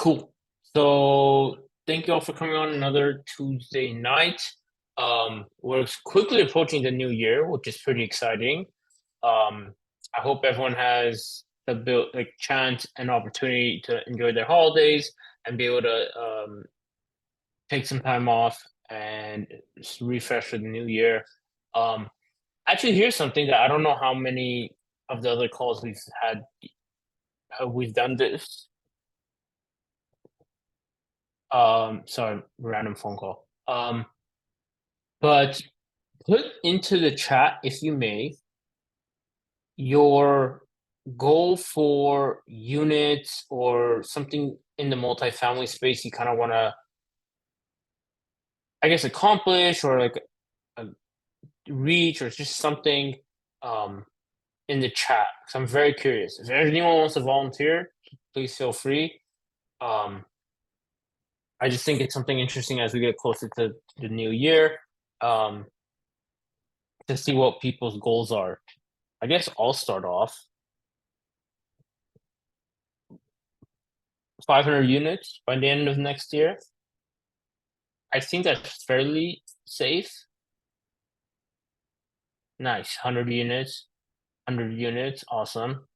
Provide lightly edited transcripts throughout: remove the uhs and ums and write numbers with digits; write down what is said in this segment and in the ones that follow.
Cool. So thank you all for coming on another Tuesday night. We're quickly approaching the new year, which is pretty exciting. I hope everyone has the like chance and opportunity to enjoy their holidays and be able to take some time off and just refresh for the new year. Um, Actually, here's something that I don't know how many of the other calls we've had. We've done this. Sorry, random phone call. But put into the chat, if you may, your goal for units or something in the multifamily space you kind of want to, I guess, accomplish or like uh, reach or just something um, in the chat. So I'm very curious. If anyone wants to volunteer, please feel free. Um, I just think it's something interesting as we get closer to the new year um, to see what people's goals are. I guess I'll start off. 500 units by the end of next year. I think that's fairly safe. Nice. 100 units. 100 units. Awesome.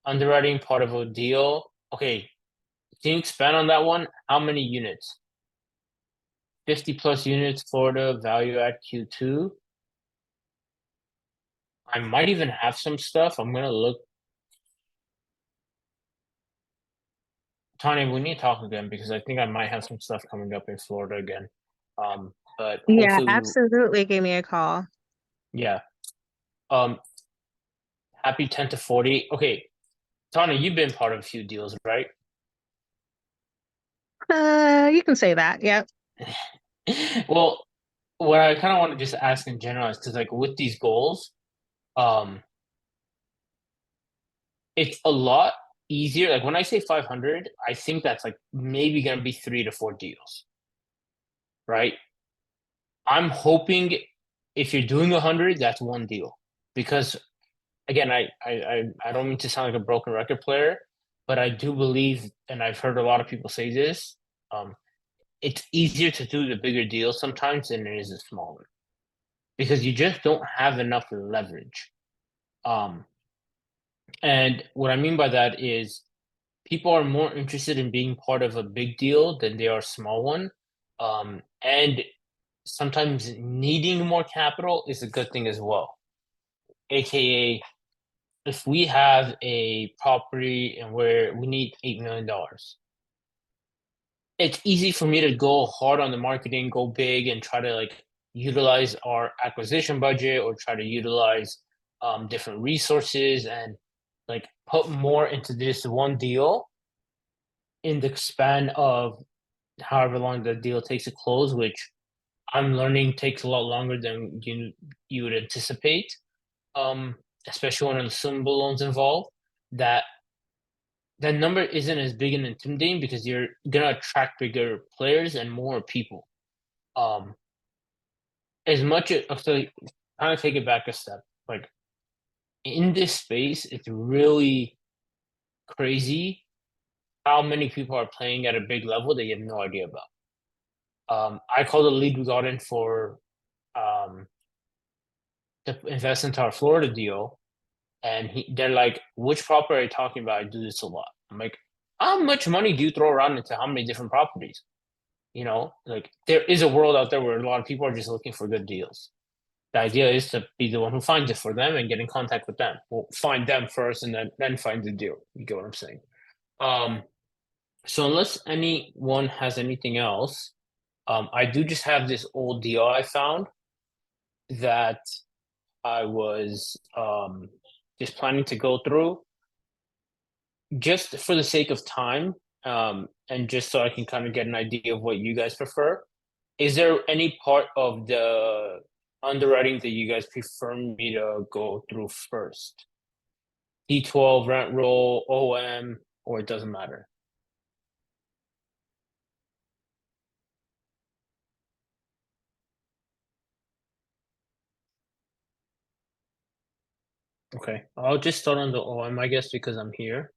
Underwriting part of a deal. Okay. Can you expand on that one? How many units? 50 plus units, Florida, value add Q2. I might even have some stuff. I'm going to look. Tanya, we need to talk again because I think I might have some stuff coming up in Florida again. But Yeah, hopefully, absolutely. Give me a call. yeah. Um, Happy 10 to 40. Okay. Tanya, you've been part of a few deals, right? You can say that. Yep. Well, what I kind of want to just ask in general is because, like, with these goals, um, it's a lot easier. Like when I say 500, I think that's like maybe gonna be 3 to 4 deals, right? I'm hoping if you're doing 100, that's one deal, because again, I don't mean to sound like a broken record player, but I do believe, and I've heard a lot of people say this, um, it's easier to do the bigger deals sometimes than it is the smaller because you just don't have enough leverage. Um, and what I mean by that is people are more interested in being part of a big deal than they are a small one. And sometimes needing more capital is a good thing as well. AKA, if we have a property and where we need $8 million, it's easy for me to go hard on the marketing, go big, and try to like utilize our acquisition budget or try to utilize different resources and like put more into this one deal in the span of however long the deal takes to close, which I'm learning takes a lot longer than you would anticipate. Um, Especially when assumable loans involved, that that number isn't as big and intimidating because you're gonna attract bigger players and more people. Um, as much as so kind of take it back a step, like in this space, it's really crazy how many people are playing at a big level that you have no idea about. I called the lead we got in for um, to invest into our Florida deal, and they're like, "Which property are you talking about? I do this a lot." I'm like, "How much money do you throw around into how many different properties?" Like there is a world out there where a lot of people are just looking for good deals. The idea is to be the one who finds it for them and get in contact with them. Well, find them first and then find the deal. You get what I'm saying? Um, so unless anyone has anything else, I do just have this old deal I found that I was just planning to go through just for the sake of time, and just so I can kind of get an idea of what you guys prefer. Is there any part of the underwriting that you guys prefer me to go through first? D12, rent roll, OM, or it doesn't matter? Okay, I'll just start on the OM, I guess, because I'm here.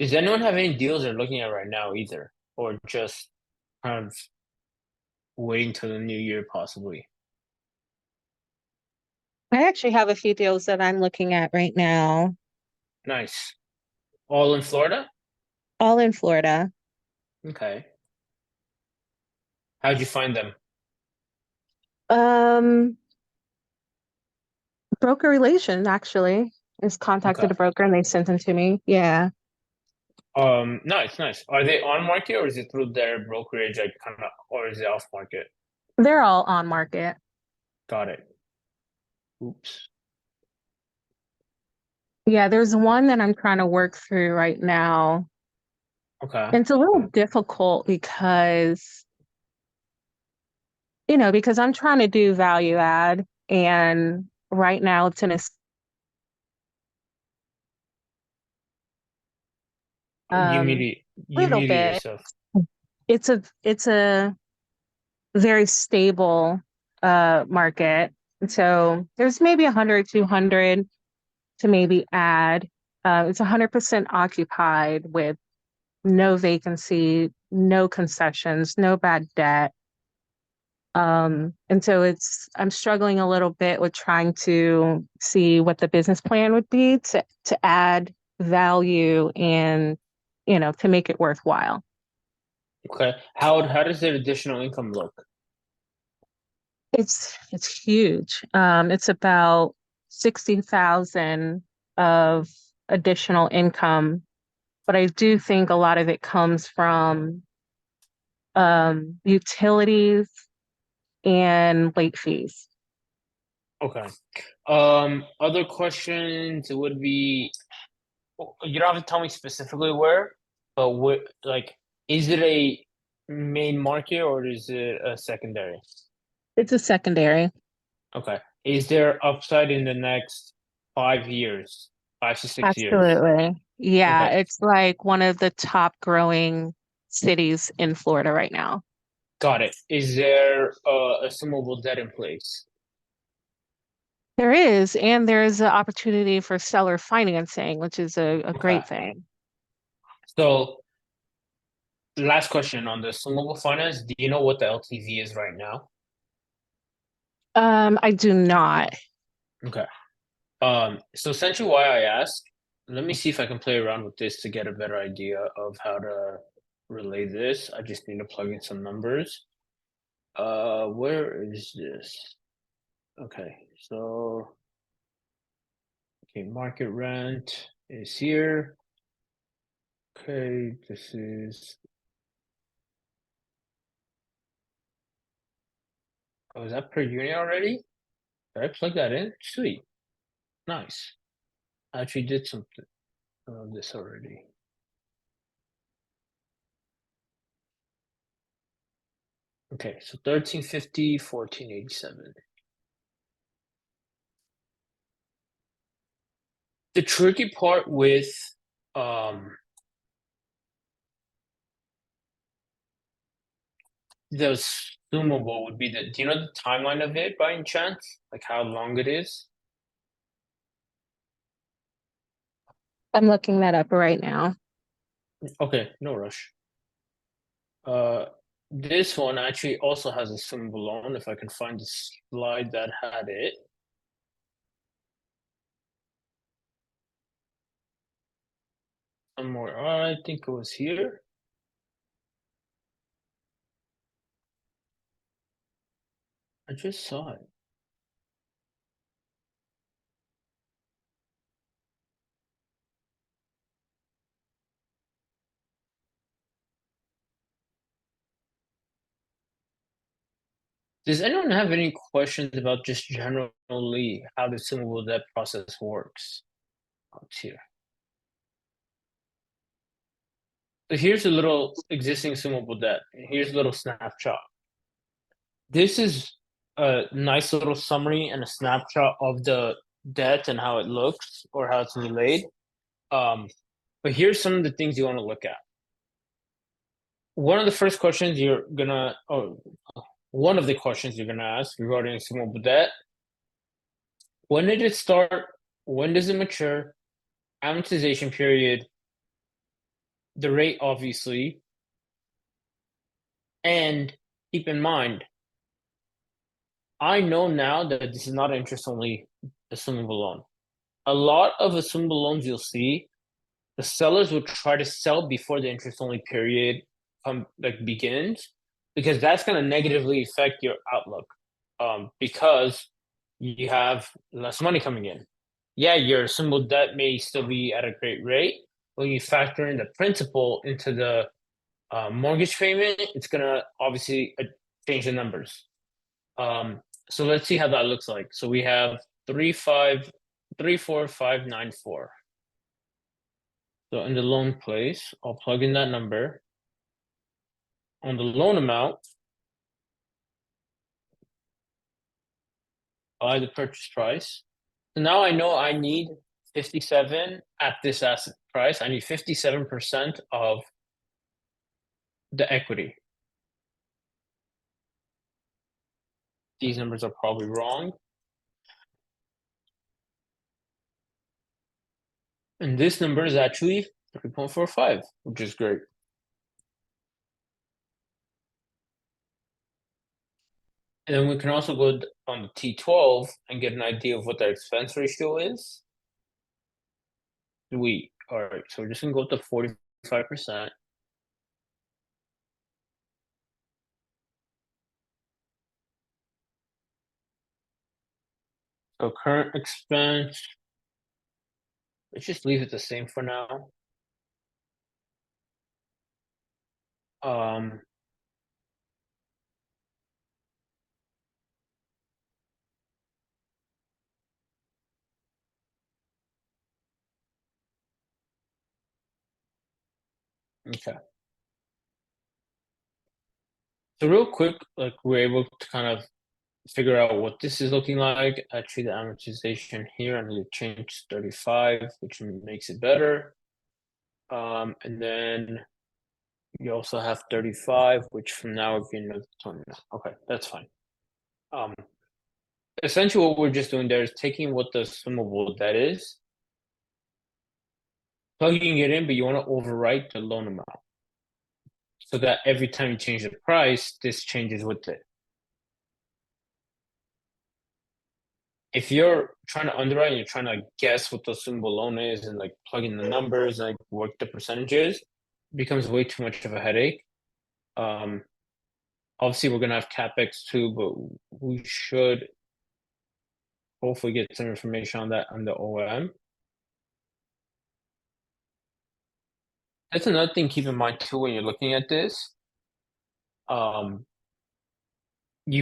Does anyone have any deals they're looking at right now either, or just kind of waiting till the new year possibly? I actually have a few deals that I'm looking at right now, Nice. All in Florida? all in Florida. Okay. How'd you find them? Um, Broker relation actually is Okay. contacted a broker and they sent them to me. Yeah, Nice, nice. Are they on market or is it through their brokerage, like kind of, or is it off market? they're all on market. Got it. Oops. Yeah, there's one that I'm trying to work through right now. Okay. And it's a little difficult because, because I'm trying to do value add and right now it's in a You um muted you little muted bit. yourself. It's a very stable market. So there's maybe 100, 200 to maybe add. It's 100% occupied with no vacancy, no concessions, no bad debt. And so I'm struggling a little bit with trying to see what the business plan would be to add value and, to make it worthwhile. Okay. How does their additional income look? It's huge. It's about 60,000 of additional income, but I do think a lot of it comes from utilities and late fees. Okay. Other questions would be, you don't have to tell me specifically where, but what, like, is it a main market or is it a secondary? It's a secondary. Okay. Is there upside in the next 5 years, 5 to 6 years? Absolutely. Yeah, Okay. it's like one of the top growing cities in Florida right now. Got it. Is there a assumable debt in place? There is, and there's an opportunity for seller financing, which is a Okay. great thing. So last question on the assumable finance. Do you know what the LTV is right now? I do not. Okay. So essentially why I ask, let me see if I can play around with this to get a better idea of how to relay this. I just need to plug in some numbers. Where is this? Okay, so okay, market rent is here. Okay, this is, oh, is that per unit already? Did I plug that in? Sweet, nice. I actually did something of this already. Okay, so 1350, 1487. The tricky part with um the assumable would be the, do you know the timeline of it by any chance? Like how long it is? I'm looking that up right now. Okay, no rush. Uh, this one actually also has a assumable loan, if I can find the slide that had it. Somewhere, I think it was here. I just saw it. Does anyone have any questions about just generally how the assumable debt process works? Oh, it's here. So here's a little existing assumable debt. Here's a little snapshot. This is a nice little summary and a snapshot of the debt and how it looks or how it's relayed. Um, but here's some of the things you want to look at. One of the first questions you're gonna, oh, one of the questions you're gonna ask regarding assumable debt: when did it start? When does it mature? Amortization period, the rate, obviously, and keep in mind, I know now that this is not interest only assumable loan. A lot of assumable loans you'll see, the sellers will try to sell before the interest only period begins, because that's going to negatively affect your outlook. Because you have less money coming in. Yeah, your assumable debt may still be at a great rate. When you factor in the principal into the mortgage payment, it's gonna obviously change the numbers. So let's see how that looks like. So we have 34594. So in the loan place, I'll plug in that number. On the loan amount, by the purchase price. So now I know I need 57 at this asset price. I need 57% of the equity. These numbers are probably wrong. And this number is actually 3.45, which is great. And then we can also go on the T12 and get an idea of what the expense ratio is. Sweet. All right, so we're just gonna go to 45%. So current expense, let's just leave it the same for now. Um, okay. So real quick, like we're able to kind of figure out what this is looking like. Actually, the amortization here, I need to change 35, which makes it better. And then you also have 35, which from now we can 20. Okay, that's fine. Essentially what we're just doing there is taking what the assumable debt is, plugging it in, but you want to overwrite the loan amount so that every time you change the price, this changes with it. If you're trying to underwrite and you're trying to guess what the assumable loan is and like plug in the numbers and like work the percentages, it becomes way too much of a headache. Obviously we're gonna have capex too, but we should hopefully get some information on that on the OM. That's another thing keep in mind too when you're looking at this. You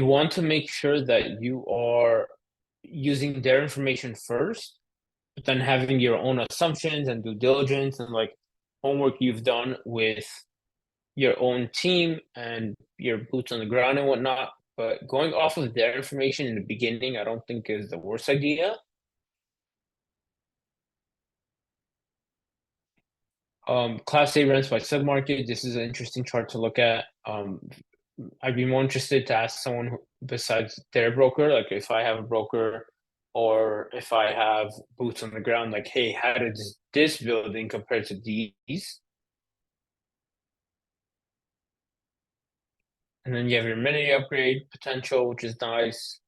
want to make sure that you are using their information first, but then having your own assumptions and due diligence and like homework you've done with your own team and your boots on the ground and whatnot. But going off of their information in the beginning, I don't think is the worst idea. Class A rents by submarket. This is an interesting chart to look at. I'd be more interested to ask someone besides their broker, like if I have a broker or if I have boots on the ground, like, hey, how does this building compare to these? And then you have your amenity upgrade potential, which is nice.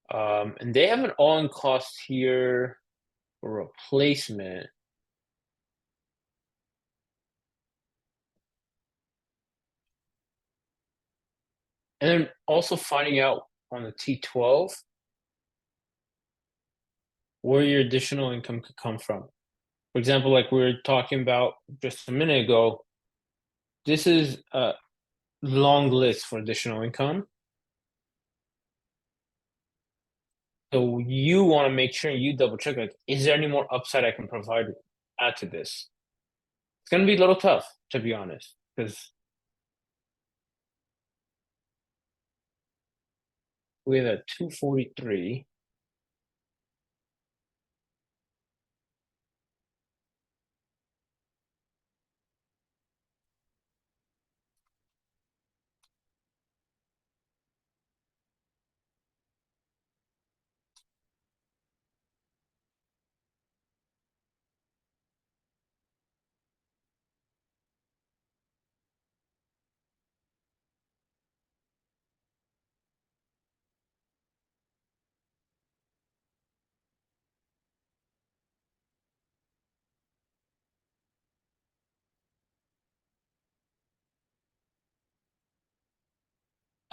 And they have an all-in cost here for replacement. And then also finding out on the T12 where your additional income could come from. For example, like we were talking about just a minute ago, this is a long list for additional income. So you want to make sure you double check, like, is there any more upside I can add to this? It's going to be a little tough, to be honest, because we have a 243.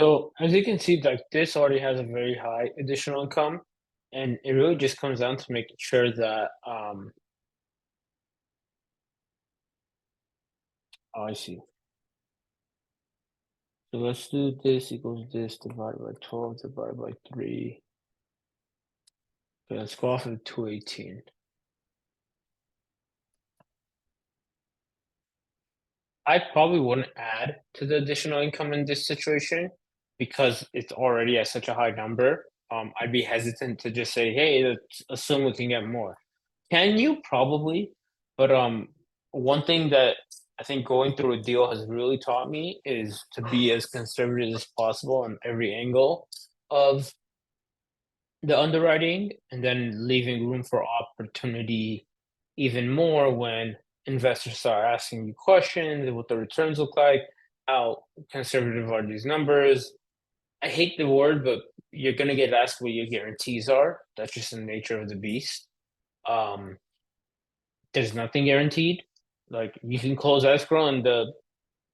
So as you can see, like this already has a very high additional income, and it really just comes down to making sure that oh, I see. So let's do this equals this divided by 12 divided by 3. Okay, let's go off of 218. I probably wouldn't add to the additional income in this situation because it's already at such a high number. I'd be hesitant to just say, "Hey, let's assume we can get more." Can you? Probably, but one thing that I think going through a deal has really taught me is to be as conservative as possible on every angle of the underwriting, and then leaving room for opportunity even more when investors start asking you questions, what the returns look like, how conservative are these numbers. I hate the word, but you're gonna get asked what your guarantees are. That's just the nature of the beast. Um, there's nothing guaranteed. Like you can close escrow and the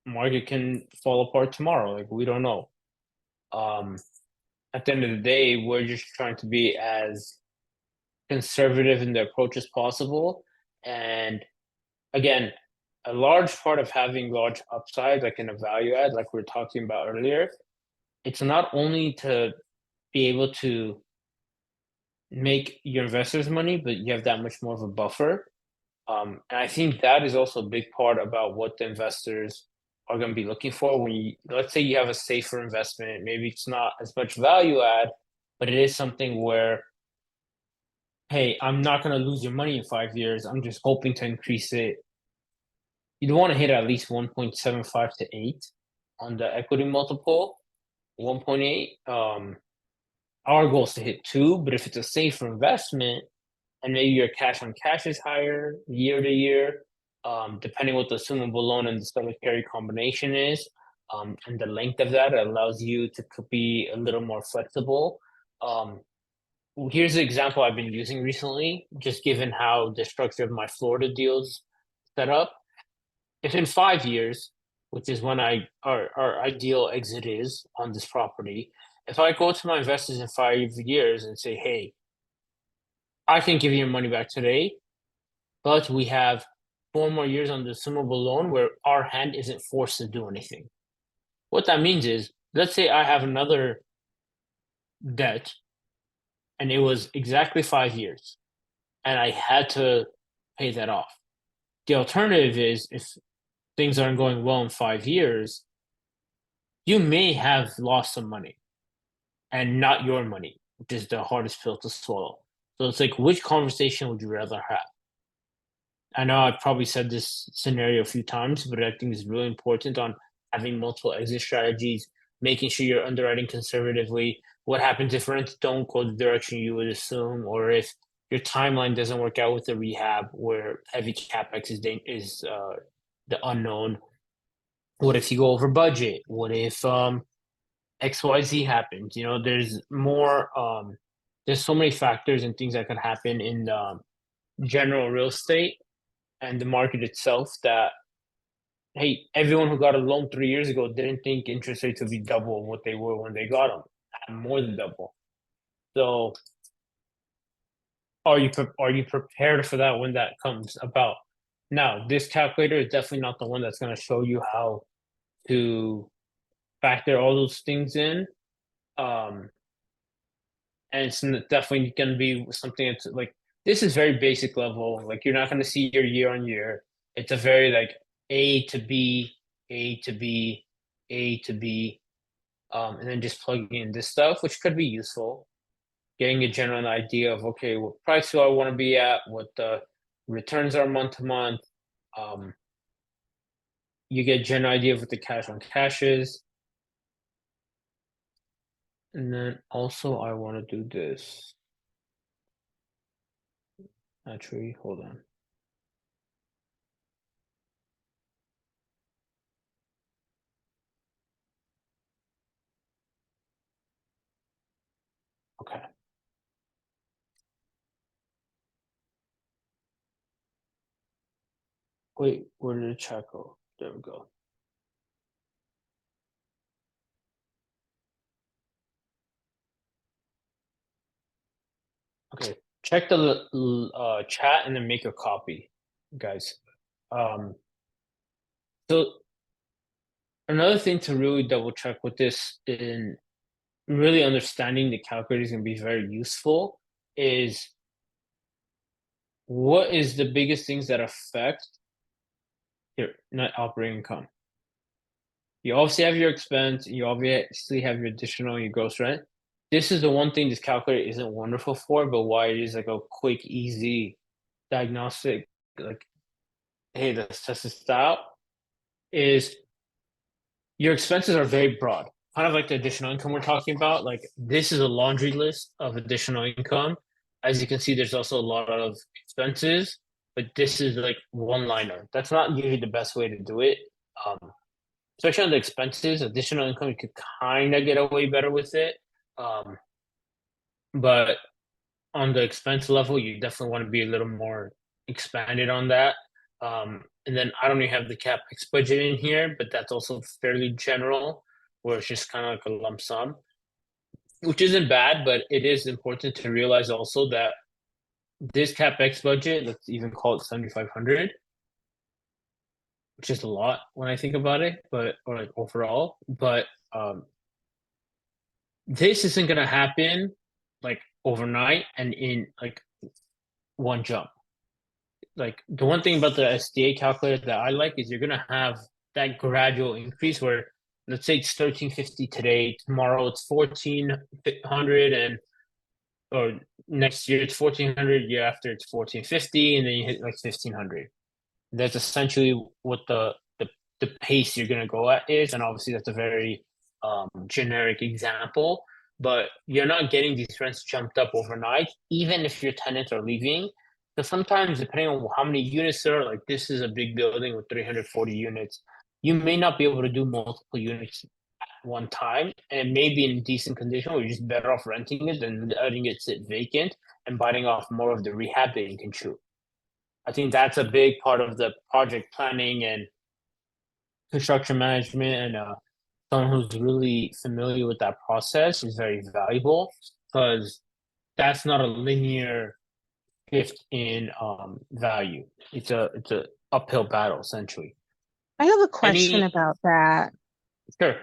market can fall apart tomorrow. Like we don't know. Um, at the end of the day, we're just trying to be as conservative in the approach as possible. And again, a large part of having large upside, like in a value add, like we were talking about earlier, it's not only to be able to make your investors money, but you have that much more of a buffer. And I think that is also a big part about what the investors are going to be looking for when you, let's say you have a safer investment, maybe it's not as much value add, but it is something where, hey, I'm not going to lose your money in 5 years. I'm just hoping to increase it. You'd want to hit at least 1.75 to 8 on the equity multiple, 1.8. Our goal is to hit 2, but if it's a safer investment and maybe your cash on cash is higher year to year, depending what the assumable loan and the seller carry combination is, and the length of that, it allows you to be a little more flexible. Um, Here's the example I've been using recently, just given how the structure of my Florida deals set up. If in 5 years, which is when our ideal exit is on this property, if I go to my investors in 5 years and say, hey, I can give you your money back today, but we have 4 more years on the assumable loan where our hand isn't forced to do anything. What that means is, let's say I have another debt and it was exactly 5 years and I had to pay that off. The alternative is if things aren't going well in 5 years, you may have lost some money and not your money, which is the hardest pill to swallow. So it's like, which conversation would you rather have? I know I've probably said this scenario a few times, but I think it's really important on having multiple exit strategies, making sure you're underwriting conservatively. What happens if rents don't go the direction you would assume, or if your timeline doesn't work out with the rehab, where heavy capex is the unknown? What if you go over budget? What if XYZ happens? You know, there's so many factors and things that could happen in general real estate and the market itself that, hey, everyone who got a loan 3 years ago didn't think interest rates would be double what they were when they got them, more than double. So are you prepared for that when that comes about? Now, this calculator is definitely not the one that's going to show you how to factor all those things in. Um, and it's definitely going to be something that's like, this is very basic level. Like you're not going to see your year on year. It's a very like A to B, A to B, A to B, and then just plugging in this stuff, which could be useful. Getting a general idea of, okay, what price do I want to be at, what the returns are month to month. Um, you get a general idea of what the cash on cash is. And then also I want to do this. Actually, hold on. Okay. Wait, where did the chat go? There we go. check the chat and then make a copy, guys. Um, so another thing to really double check with this in really understanding the calculator is going to be very useful is what is the biggest things that affect your net operating income. You obviously have your expense, you obviously have your additional, your gross rent. This is the one thing this calculator isn't wonderful for, but why it is like a quick, easy diagnostic, like, hey, let's test this out, is your expenses are very broad. Kind of like the additional income we're talking about. Like this is a laundry list of additional income. As you can see, there's also a lot of expenses, but this is like one liner. That's not usually the best way to do it. Um, Especially on the expenses, additional income, you could kind of get away better with it. Um, but on the expense level, you definitely want to be a little more expanded on that. And then I don't even have the CapEx budget in here, but that's also fairly general, where it's just kind of like a lump sum, which isn't bad, but it is important to realize also that this CapEx budget, let's even call it 7,500, which is a lot when I think about it, but or like overall, but this isn't gonna happen like overnight and in like one jump. Like the one thing about the SDA calculator that I like is you're gonna have that gradual increase where let's say it's 1350 today, tomorrow it's 1400 and or next year it's 1400, year after it's 1450, and then you hit like 1500. That's essentially what the pace you're gonna go at is, and obviously that's a very generic example, but you're not getting these rents jumped up overnight, even if your tenants are leaving. So sometimes, depending on how many units there are, like this is a big building with 340 units, you may not be able to do multiple units at one time, and it may be in decent condition where you're just better off renting it than letting it sit vacant and biting off more of the rehab that you can chew. I think that's a big part of the project planning and construction management, and someone who's really familiar with that process is very valuable because that's not a linear shift in value. It's a uphill battle essentially. I have a question Any about that. sure.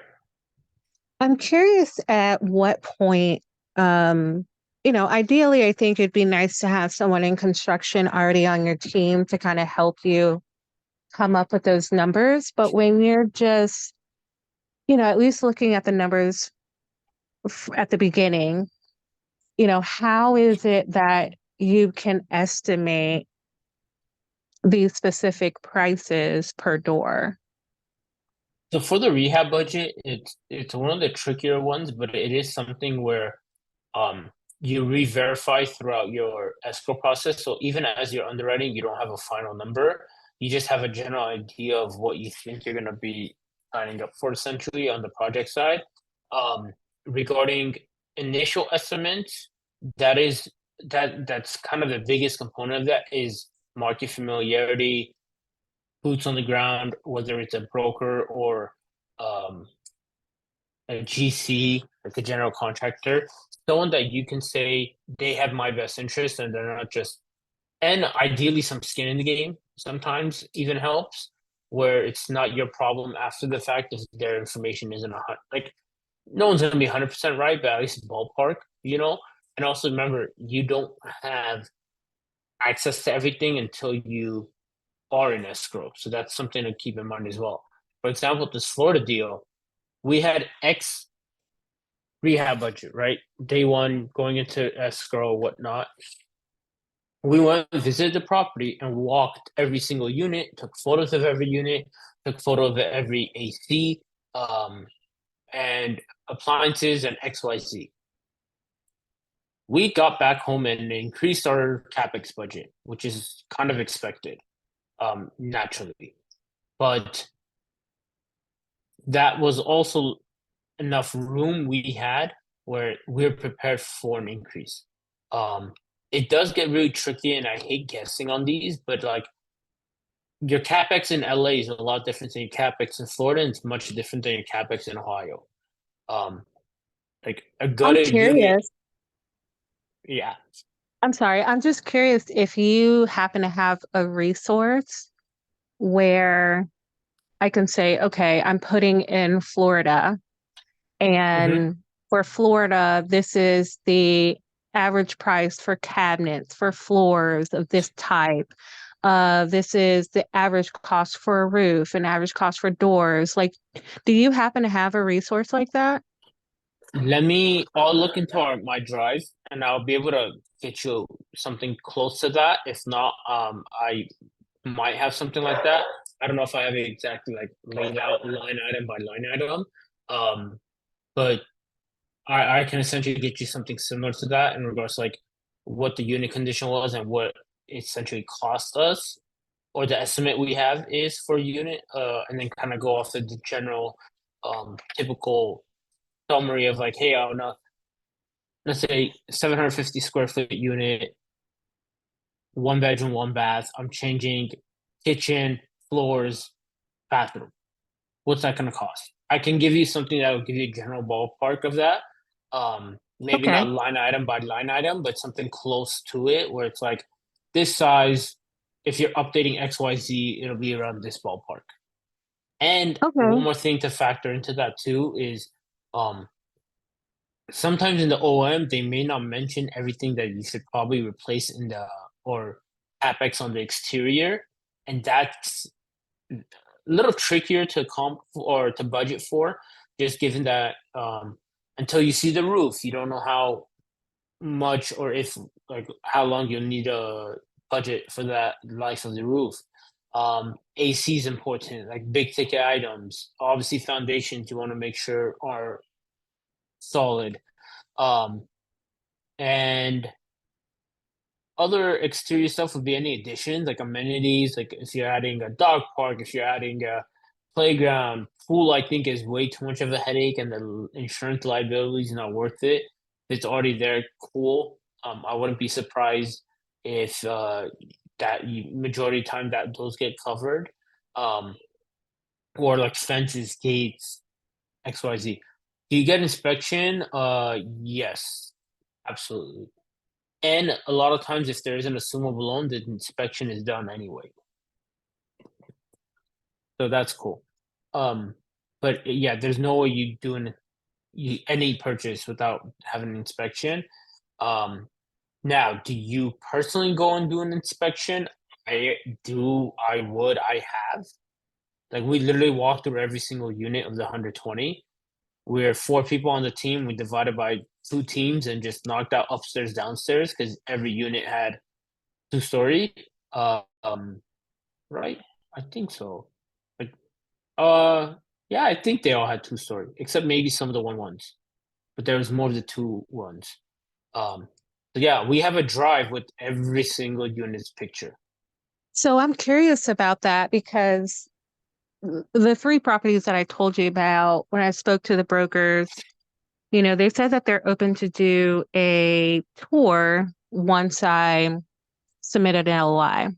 I'm curious at what point, um, ideally, I think it'd be nice to have someone in construction already on your team to kind of help you come up with those numbers. But when you're just, at least looking at the numbers at the beginning, how is it that you can estimate these specific prices per door? So for the rehab budget, it's one of the trickier ones, but it is something where um you re-verify throughout your escrow process. So even as you're underwriting, you don't have a final number. You just have a general idea of what you think you're gonna be signing up for essentially on the project side. Regarding initial estimates, that is that's kind of the biggest component of that is market familiarity, boots on the ground, whether it's a broker or um, a GC, like a general contractor, someone that you can say they have my best interest and they're not just, and ideally some skin in the game sometimes even helps, where it's not your problem after the fact if their information isn't like no one's gonna be 100% right, but at least ballpark, you know. And also remember, you don't have access to everything until you are in escrow, so that's something to keep in mind as well. For example, this Florida deal, we had X rehab budget, right? Day one, going into escrow, whatnot. We went and visited the property and walked every single unit, took photos of every unit, took photo of every AC, and appliances and XYZ. We got back home and increased our capex budget, which is kind of expected, naturally. But that was also enough room we had where we're prepared for an increase. Um, it does get really tricky, and I hate guessing on these, but like your capex in LA is a lot different than your capex in Florida, and it's much different than your capex in Ohio. Um, like a I'm gutted unit, curious. yeah. I'm sorry. I'm just curious if you happen to have a resource where I can say, okay, I'm putting in Florida, Hmm. and for Florida, this is the average price for cabinets, for floors of this type. This is the average cost for a roof and average cost for doors. Like, do you happen to have a resource like that? I'll look into my drive and I'll be able to get you something close to that. If not, I might have something like that. I don't know if I have it exactly like laid out line item by line item. Um, but I can essentially get you something similar to that in regards to like what the unit condition was and what it essentially cost us, or the estimate we have is for a unit, and then kind of go off the general typical summary of like, hey, on a let's say 750 square foot unit, one bedroom, one bath. I'm changing kitchen, floors, bathroom. What's that going to cost? I can give you something that will give you a general ballpark of that. Maybe Okay. not line item by line item, but something close to it where it's like this size. If you're updating XYZ, it'll be around this ballpark. And one Okay. more thing to factor into that too is um, sometimes in the OM, they may not mention everything that you should probably replace in the or capex on the exterior, and that's a little trickier to comp or to budget for, just given that until you see the roof, you don't know how much or if like how long you'll need a budget for that life of the roof. AC is important, like big ticket items. Obviously, foundations you want to make sure are solid. Um, and other exterior stuff would be any additions, like amenities, like if you're adding a dog park, if you're adding a playground, pool, I think is way too much of a headache, and the insurance liability is not worth it. If it's already there, cool. I wouldn't be surprised if majority of the time that those get covered. Um, or like fences, gates, XYZ. Do you get inspection? Yes, absolutely. And a lot of times, if there is an assumable loan, the inspection is done anyway. So that's cool. Um, but yeah, there's no way you do any purchase without having an inspection. Um, Now, do you personally go and do an inspection? I do. I would. I have. Like we literally walked through every single unit of the 120. We're four people on the team. We divided by two teams and just knocked out upstairs, downstairs because every unit had two-story. Um, right? I think so. Like, uh, yeah, I think they all had two-story, except maybe some of the one ones, but there was more of the two ones. Um, so yeah, we have a drive with every single unit's picture. So I'm curious about that because the three properties that I told you about when I spoke to the brokers, they said that they're open to do a tour once I submitted an LOI.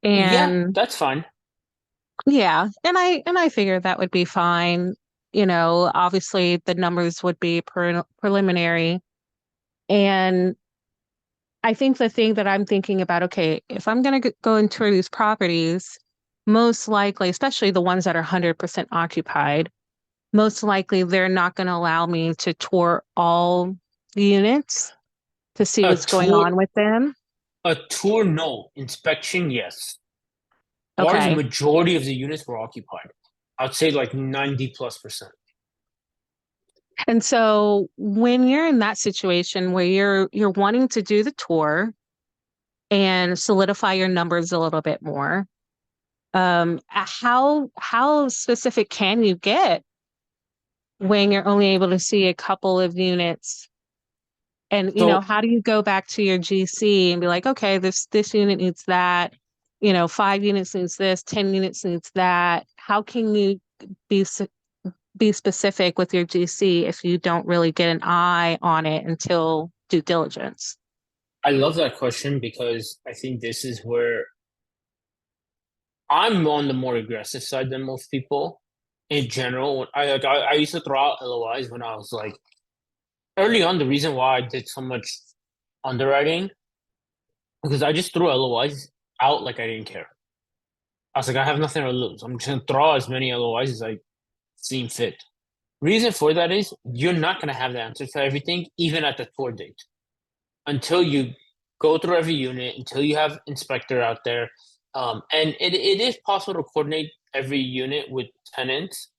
Yeah, And that's fine. yeah, and I figured that would be fine. Obviously the numbers would be preliminary. And I think the thing that I'm thinking about, okay, if I'm going to go and tour these properties, most likely, especially the ones that are 100% occupied, most likely they're not going to allow me to tour all the units to see A what's going on tour, with them. a tour, no. Inspection, yes. Ours, Okay. majority of the units were occupied. I'd say like 90 plus percent. And so when you're in that situation where you're wanting to do the tour and solidify your numbers a little bit more, how specific can you get when you're only able to see a couple of units? And So how do you go back to your GC and be like, okay, this unit needs that, 5 units needs this, 10 units needs that. How can you be be specific with your GC if you don't really get an eye on it until due diligence? I love that question because I think this is where I'm on the more aggressive side than most people in general. I used to throw out LOIs when I was like early on. The reason why I did so much underwriting because I just threw LOIs out like I didn't care. I was like, I have nothing to lose. I'm just gonna throw as many LOIs as I seem fit. Reason for that is you're not gonna have the answer to everything, even at the tour date, until you go through every unit, until you have inspector out there. And it is possible to coordinate every unit with tenants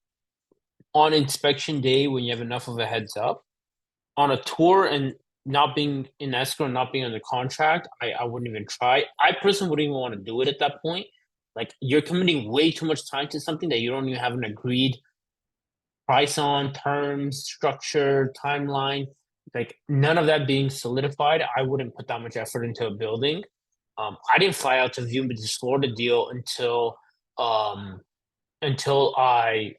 on inspection day when you have enough of a heads up. On a tour and not being in escrow, not being under contract, I wouldn't even try. I personally wouldn't even want to do it at that point. Like you're committing way too much time to something that you don't even have an agreed price on, terms, structure, timeline. Like none of that being solidified, I wouldn't put that much effort into a building. I didn't fly out to view, but just explore the deal um, until I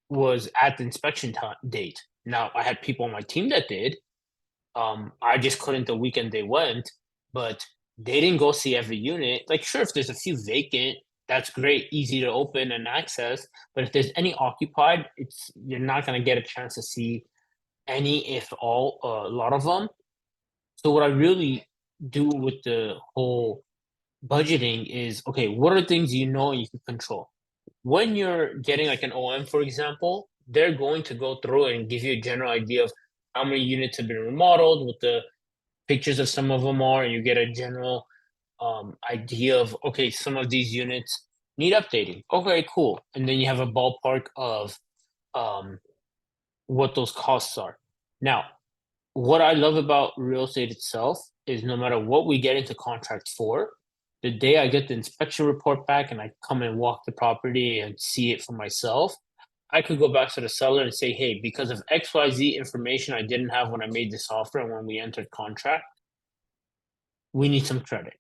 was at the inspection date. Now I had people on my team that did. I just couldn't the weekend they went, but they didn't go see every unit. Like, sure, if there's a few vacant, that's great, easy to open and access. But if there's any occupied, it's you're not gonna get a chance to see any, if all, a lot of them. So what I really do with the whole budgeting is okay, what are things you know you can control? When you're getting like an OM, for example, they're going to go through and give you a general idea of how many units have been remodeled, what the pictures of some of them are, and you get a general idea of okay, some of these units need updating. Okay, cool. And then you have a ballpark of um, what those costs are. Now, what I love about real estate itself is no matter what we get into contracts for, the day I get the inspection report back and I come and walk the property and see it for myself, I could go back to the seller and say, hey, because of XYZ information I didn't have when I made this offer and when we entered contract, we need some credit.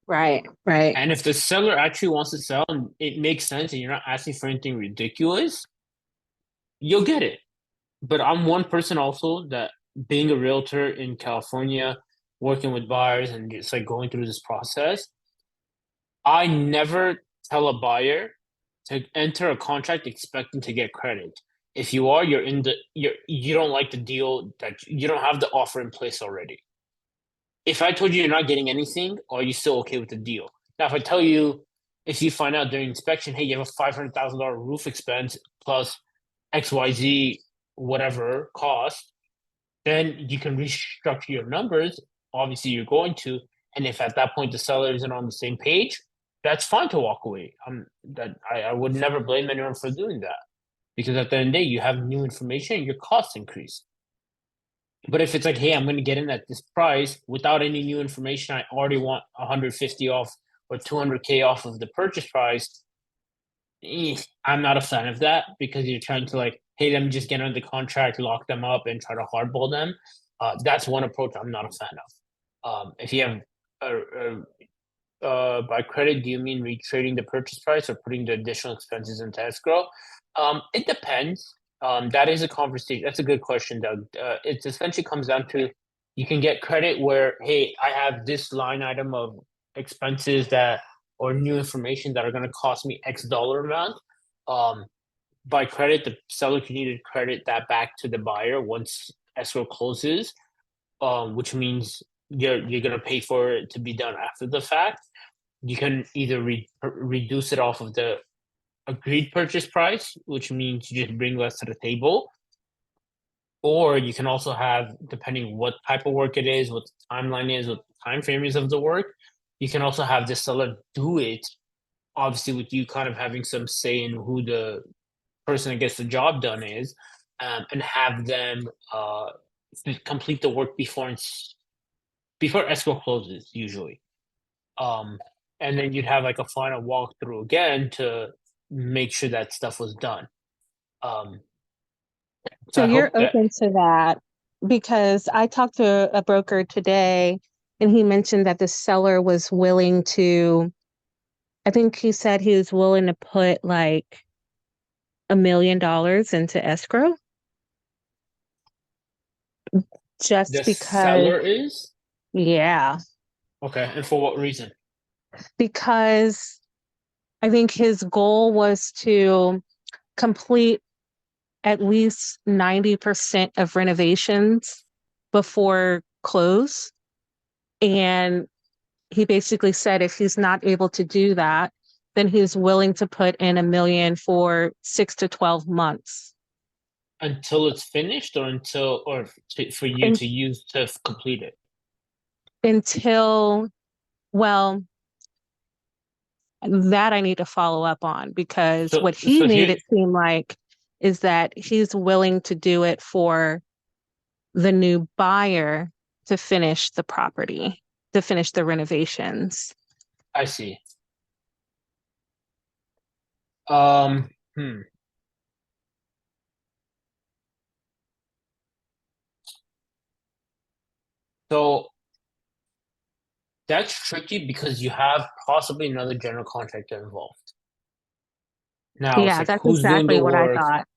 Right, right. And if the seller actually wants to sell and it makes sense and you're not asking for anything ridiculous, you'll get it. But I'm one person also that being a realtor in California, working with buyers and just like going through this process, I never tell a buyer to enter a contract expecting to get credit. If you are, you don't like the deal that you don't have the offer in place already. If I told you you're not getting anything, are you still okay with the deal? Now, if I tell you, if you find out during inspection, hey, you have a $500,000 roof expense plus XYZ, whatever cost, then you can restructure your numbers. Obviously, you're going to. And if at that point the seller isn't on the same page, that's fine to walk away. I would never blame anyone for doing that because at the end of the day, you have new information, your costs increase. But if it's like, hey, I'm going to get in at this price without any new information, I already want 150 off or 200K off of the purchase price. I'm not a fan of that because you're trying to like, hey, let me just get under the contract, lock them up, and try to hardball them. That's one approach I'm not a fan of. If you have by credit, do you mean retrading the purchase price or putting the additional expenses into escrow? It depends. That is a conversation. That's a good question, Doug. It essentially comes down to you can get credit where, hey, I have this line item of expenses that or new information that are going to cost me X dollar amount. Um, by credit, the seller can either credit that back to the buyer once escrow closes, which means you're going to pay for it to be done after the fact. You can either reduce it off of the agreed purchase price, which means you just bring less to the table. Or you can also have, depending what type of work it is, what the timeline is, what the time frame is of the work, you can also have the seller do it, obviously with you kind of having some say in who the person that gets the job done is, and have them complete the work before escrow closes usually. Um, and then you'd have like a final walkthrough again to make sure that stuff was done. Um, so So I you're hope that open to that because I talked to a broker today and he mentioned that the seller was willing to, I think he said he was willing to put like $1 million into escrow the just because, seller is yeah, okay. And for what reason? because I think his goal was to complete at least 90% of renovations before close. And he basically said if he's not able to do that, then he's willing to put in $1 million for 6 to 12 months. Until it's finished, or for you And to use to complete it? until, well, that I need to follow up on, because So what he so made here it seem like is that he's willing to do it for the new buyer to finish the property, to finish the renovations. I see. Um, hmm. So that's tricky because you have possibly another general contractor involved. Now it's Yeah, like that's who's doing the exactly what I work? thought.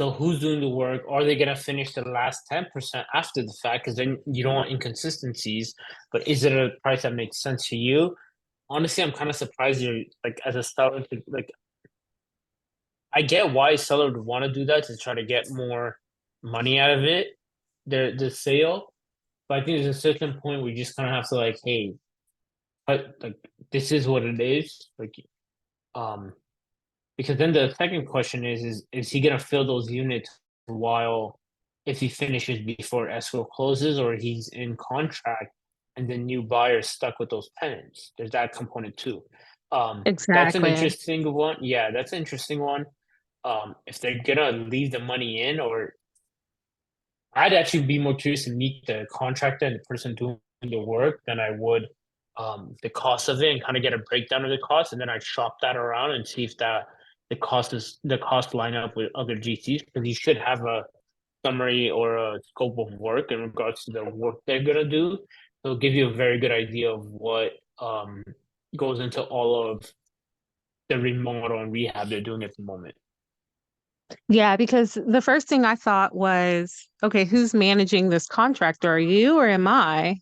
So who's doing the work? Are they gonna finish the last 10% after the fact? Because then you don't want inconsistencies. But is it a price that makes sense to you? Honestly, I'm kind of surprised you're like as a seller to like I get why a seller would want to do that to try to get more money out of it, the sale. But I think there's a certain point where you just kind of have to like, hey, but like this is what it is. Like um because then the second question is he gonna fill those units while if he finishes before escrow closes, or he's in contract and the new buyer stuck with those tenants? There's that component too. That's an Exactly. interesting one. Yeah, that's an interesting one. If they're gonna leave the money in, or I'd actually be more curious to meet the contractor and the person doing the work than I would the cost of it, and kind of get a breakdown of the cost, and then I'd shop that around and see if the cost line up with other GCs, because you should have a summary or a scope of work in regards to the work they're gonna do. It'll give you a very good idea of what goes into all of the remodel and rehab they're doing at the moment. Yeah, because the first thing I thought was, okay, who's managing this contractor? Are you or am I?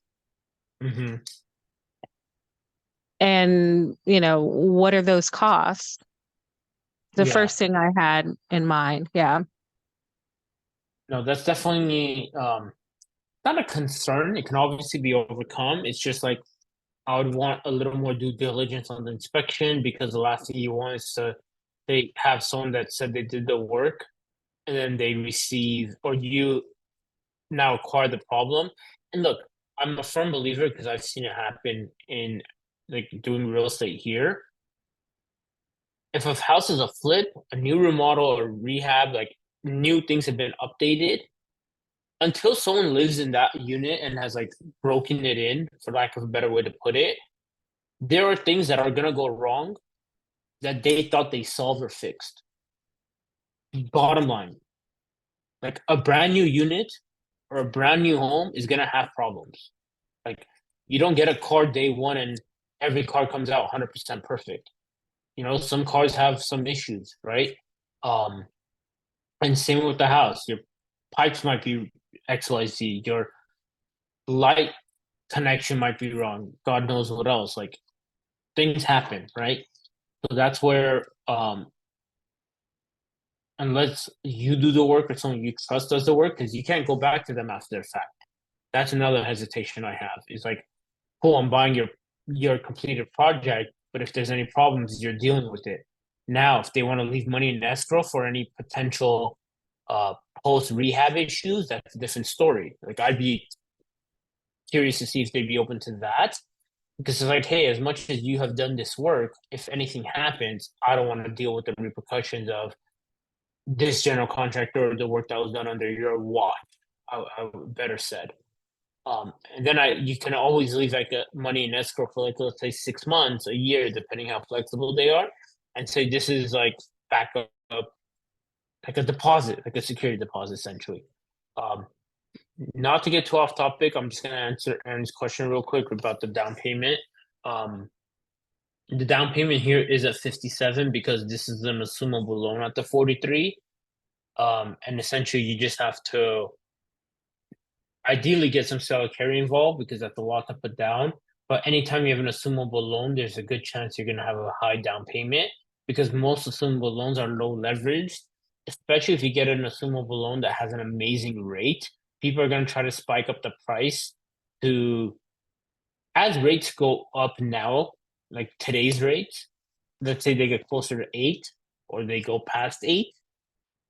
Hmm. And, what are those costs? The Yeah. first thing I had in mind. Yeah. No, that's definitely not a concern. It can obviously be overcome. It's just like I would want a little more due diligence on the inspection, because the last thing you want is to they have someone that said they did the work and then they receive, or you now acquire the problem. And look, I'm a firm believer, because I've seen it happen in like doing real estate here. If a house is a flip, a new remodel or rehab, like new things have been updated, until someone lives in that unit and has like broken it in, for lack of a better way to put it, there are things that are gonna go wrong that they thought they solved or fixed. Bottom line, like a brand new unit or a brand new home is gonna have problems. Like you don't get a car day one and every car comes out 100% perfect. Some cars have some issues, right? Um, and same with the house. Your pipes might be XYZ. Your light connection might be wrong. God knows what else. Like things happen, right? So that's where unless you do the work or someone you trust does the work, because you can't go back to them after the fact. That's another hesitation I have. Is like, cool, I'm buying your completed project, but if there's any problems, you're dealing with it. Now, if they want to leave money in escrow for any potential uh post rehab issues, that's a different story. Like I'd be curious to see if they'd be open to that. Because it's like, hey, as much as you have done this work, if anything happens, I don't want to deal with the repercussions of this general contractor or the work that was done under your watch. I better said. And then you can always leave like money in escrow for like let's say 6 months, a year, depending how flexible they are, and say this is like backup, like a deposit, like a security deposit, essentially. Um, Not to get too off topic, I'm just gonna answer Aaron's question real quick about the down payment. Um, the down payment here is at 57 because this is an assumable loan at the 43. And essentially you just have to ideally get some seller carry involved, because that's a lot to put down. But anytime you have an assumable loan, there's a good chance you're going to have a high down payment, because most assumable loans are low leveraged, especially if you get an assumable loan that has an amazing rate. People are going to try to spike up the price to, as rates go up now, like today's rates, let's say they get closer to 8 or they go past 8,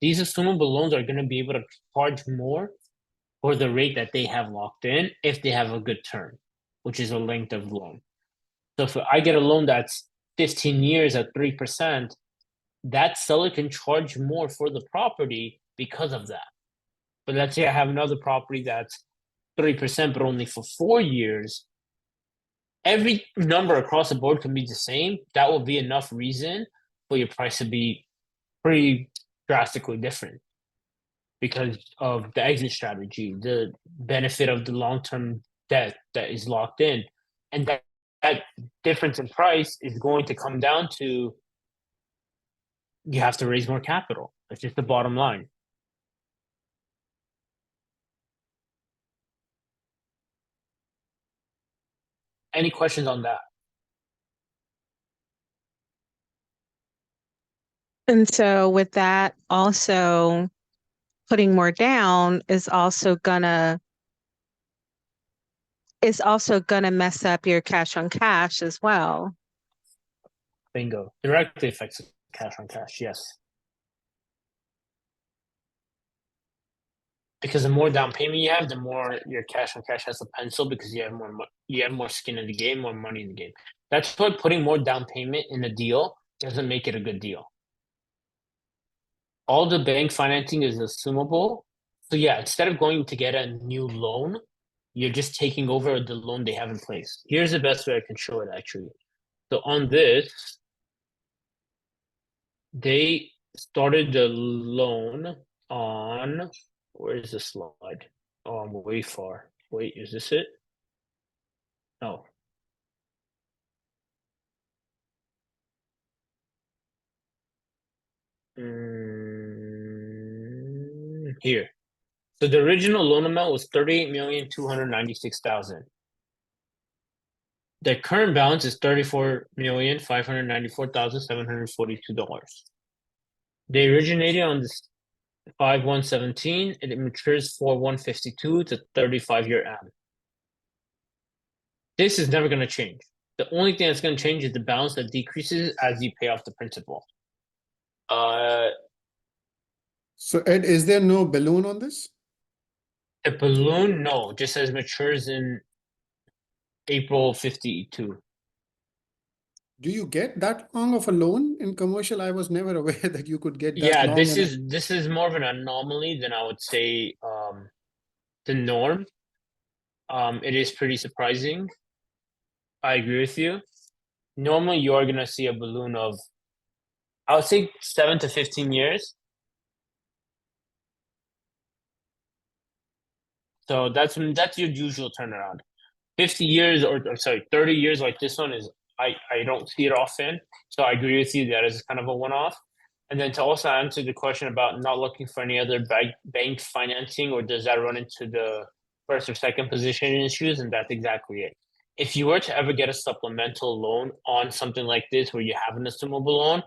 these assumable loans are going to be able to charge more for the rate that they have locked in if they have a good term, which is a length of loan. So if I get a loan that's 15 years at 3%, that seller can charge more for the property because of that. But let's say I have another property that's 3%, but only for 4 years. Every number across the board can be the same. That will be enough reason for your price to be pretty drastically different because of the exit strategy, the benefit of the long-term debt that is locked in. And that difference in price is going to come down to you have to raise more capital. That's just the bottom line. Any questions on that? And so with that, also putting more down is also gonna mess up your cash on cash as well. Bingo. Directly affects cash on cash, yes. Because the more down payment you have, the more your cash on cash has to pencil because you have more skin in the game, more money in the game. That's why putting more down payment in a deal doesn't make it a good deal. All the bank financing is assumable. So yeah, instead of going to get a new loan, you're just taking over the loan they have in place. Here's the best way I can show it actually. So on this, they started the loan on, where is the slide? Oh, I'm way far. Wait, is this it? No. Here. So the original loan amount was 38,296,000. The current balance is $34,594,742. They originated on this 5/1/17, and it matures 4/1/52 to 35-year AM. This is never going to change. The only thing that's going to change is the balance that decreases as you pay off the principal. So Ed, is there no balloon on this? The balloon, no, just says matures in April 52. Do you get that long of a loan in commercial? I was never aware that you could get that Yeah, long. this is more of an anomaly than I would say the norm. It is pretty surprising. I agree with you. Normally, you are gonna see a balloon of, I would say, 7 to 15 years. So that's your usual turnaround. 50 years or sorry, 30 years like this one is I don't see it often. So I agree with you that is kind of a one-off. And then to also answer the question about not looking for any other bank financing, or does that run into the first or second position issues? And that's exactly it. If you were to ever get a supplemental loan on something like this where you have an assumable loan,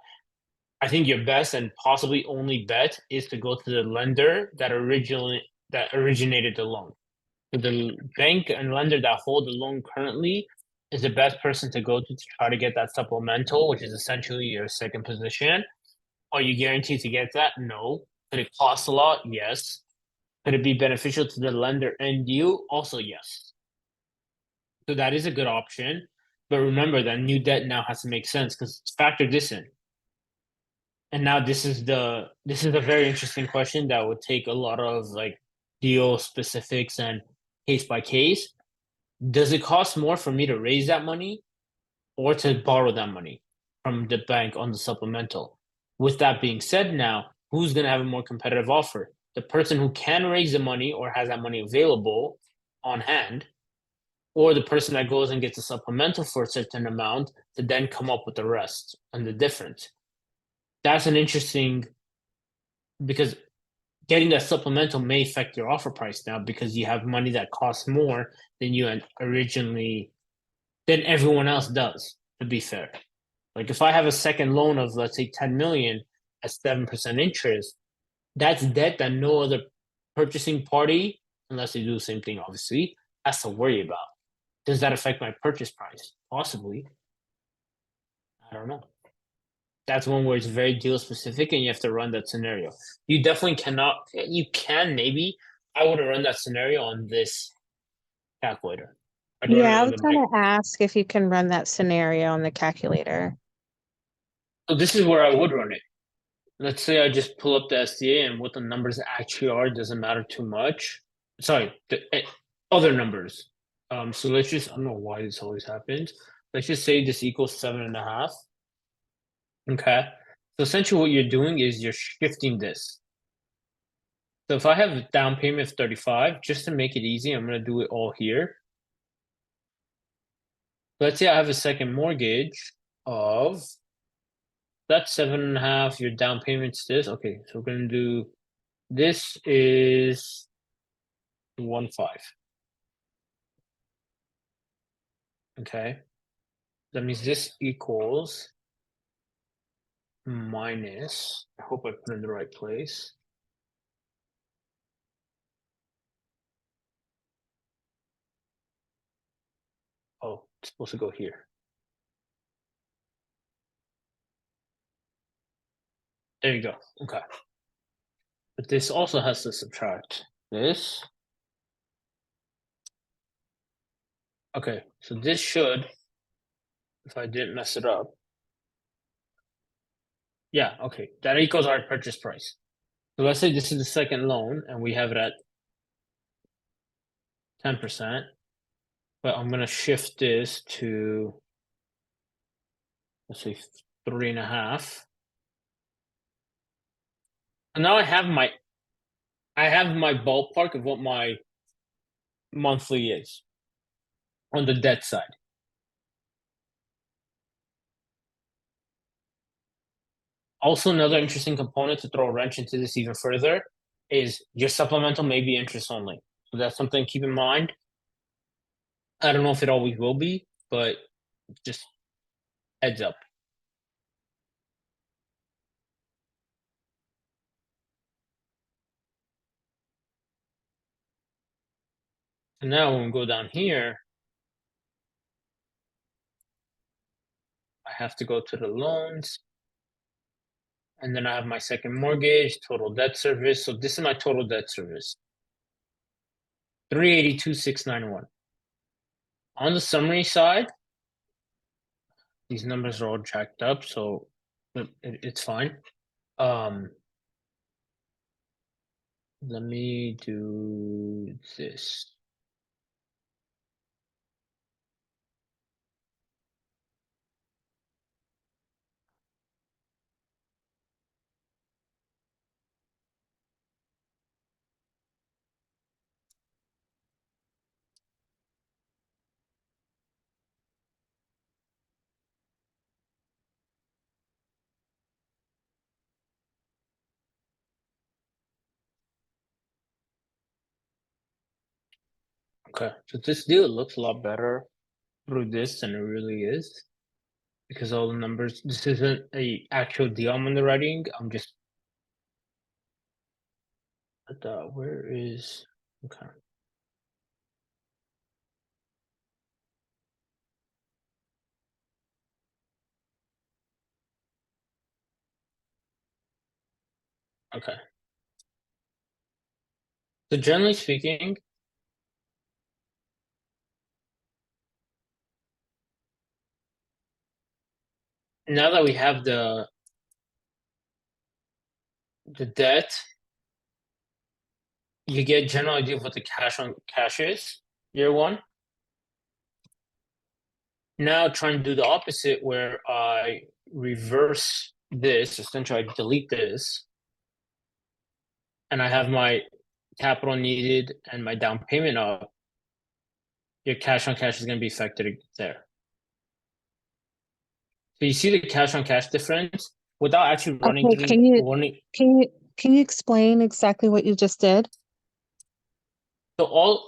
I think your best and possibly only bet is to go to the lender that originated the loan. So the bank and lender that hold the loan currently is the best person to go to try to get that supplemental, which is essentially your second position. Are you guaranteed to get that? No. Could it cost a lot? Yes. Could it be beneficial to the lender and you? Also, yes. So that is a good option. But remember that new debt now has to make sense because factor this in. And now this is a very interesting question that would take a lot of like deal specifics and case by case. Does it cost more for me to raise that money or to borrow that money from the bank on the supplemental? With that being said, now who's going to have a more competitive offer? The person who can raise the money or has that money available on hand, or the person that goes and gets a supplemental for a certain amount to then come up with the rest and the difference. That's an interesting, because getting that supplemental may affect your offer price now because you have money that costs more than you originally, than everyone else does, to be fair. Like if I have a second loan of, let's say, 10 million at 7% interest, that's debt that no other purchasing party, unless they do the same thing, obviously, has to worry about. Does that affect my purchase price? Possibly. I don't know. That's one where it's very deal specific and you have to run that scenario. You definitely cannot, you can maybe. I would have run that scenario on this calculator. I'd run it Yeah, I on was the mic. gonna ask if you can run that scenario on the calculator. So this is where I would run it. Let's say I just pull up the SDA and what the numbers actually are doesn't matter too much. Sorry, the other numbers. So let's just, I don't know why this always happens. Let's just say this equals 7.5. Okay. So essentially what you're doing is you're shifting this. So if I have a down payment of 35, just to make it easy, I'm going to do it all here. Let's say I have a second mortgage of, that's 7.5, your down payment's this. Okay, so we're going to do, this is 1.5. Okay. That means this equals minus, I hope I put it in the right place. Oh, it's supposed to go here. There you go. Okay. But this also has to subtract this. Okay, so this should, if I didn't mess it up. Yeah, okay, that equals our purchase price. So let's say this is the second loan and we have it at 10%, but I'm gonna shift this to, let's say 3.5. And now I have my ballpark of what my monthly is on the debt side. Also, another interesting component to throw a wrench into this even further is your supplemental may be interest only. So that's something to keep in mind. I don't know if it always will be, but just heads up. And now when we go down here, I have to go to the loans. And then I have my second mortgage, total debt service. So this is my total debt service. 382,691. On the summary side, these numbers are all jacked up, so it's fine. Let me do this. Okay, so this deal looks a lot better through this than it really is. Because all the numbers, this isn't a actual deal I'm underwriting. I'm just, where is, okay. Okay. So generally speaking, now that we have the debt, you get a general idea of what the cash on cash is, year one. Now trying to do the opposite where I reverse this, essentially I delete this, and I have my capital needed and my down payment up, your cash on cash is going to be affected there. So you see the cash on cash difference without actually running Okay, through can you explain exactly what you just did? So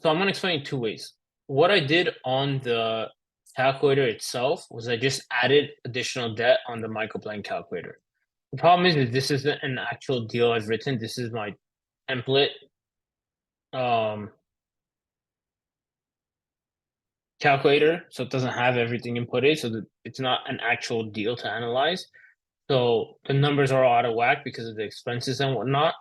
I'm gonna explain it two ways. What I did on the calculator itself was I just added additional debt on the microplan calculator. The problem is that this isn't an actual deal I've written. This is my template. calculator, so it doesn't have everything inputted, so that it's not an actual deal to analyze. So the numbers are all out of whack because of the expenses and whatnot.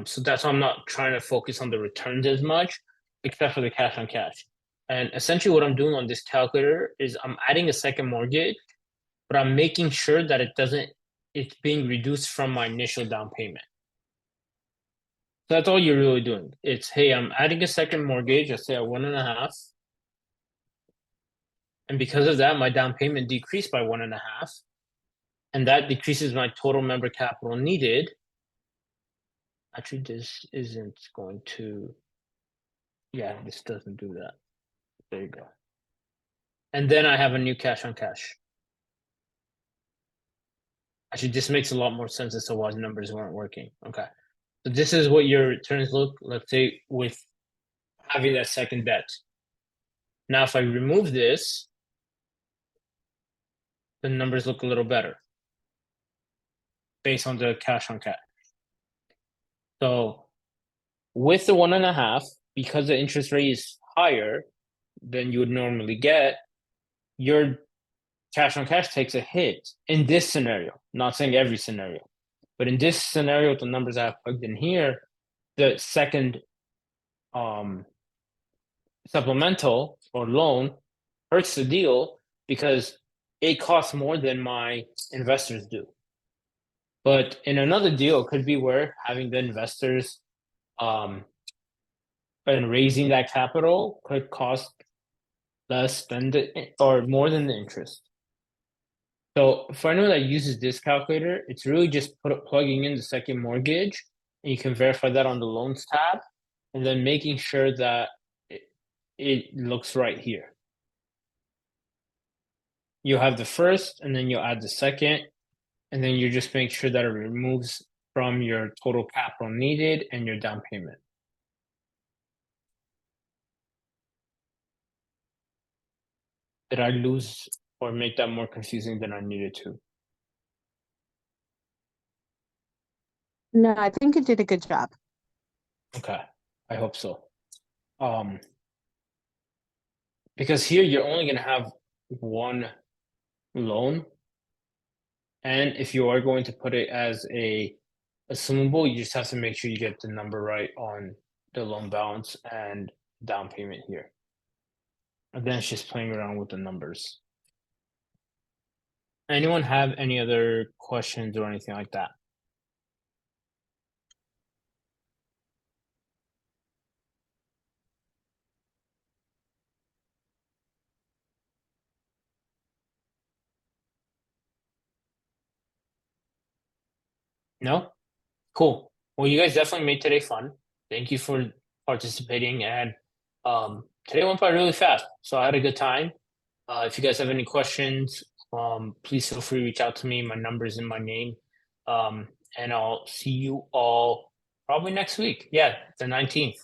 So that's why I'm not trying to focus on the returns as much, except for the cash on cash. And essentially what I'm doing on this calculator is I'm adding a second mortgage, but I'm making sure that it's being reduced from my initial down payment. So that's all you're really doing. It's, hey, I'm adding a second mortgage, let's say at 1.5. And because of that, my down payment decreased by 1.5. And that decreases my total member capital needed. Actually, this isn't going to, yeah, this doesn't do that. There you go. And then I have a new cash on cash. Actually, this makes a lot more sense as to why the numbers weren't working. Okay. So this is what your returns look, let's say, with having that second debt. Now, if I remove this, the numbers look a little better based on the cash on cash. So with the 1.5, because the interest rate is higher than you would normally get, your cash on cash takes a hit in this scenario. Not saying every scenario, but in this scenario, with the numbers I have plugged in here, the second supplemental or loan hurts the deal because it costs more than my investors do. But in another deal, it could be where having the investors and raising that capital could cost less than or more than the interest. So for anyone that uses this calculator, it's really just plugging in the second mortgage, and you can verify that on the loans tab, and then making sure that it looks right here. You have the first, and then you'll add the second, and then you just make sure that it removes from your total capital needed and your down payment. Did I lose or make that more confusing than I needed to? No, I think you did a good job. Okay, I hope so. Because here you're only gonna have one loan, and if you are going to put it as a assumable, you just have to make sure you get the number right on the loan balance and down payment here. And then it's just playing around with the numbers. Anyone have any other questions or anything like that? No? Cool. Well, you guys definitely made today fun. Thank you for participating, and today went by really fast, so I had a good time. If you guys have any questions, please feel free to reach out to me. My number's in my name. And I'll see you all probably next week. Yeah, the 19th.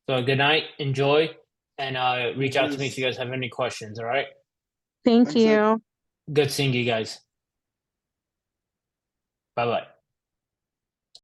So good night, enjoy, and reach out to me if you guys have any questions, all right? Thank Thanks, Ed. you. Good seeing you guys. Bye-bye.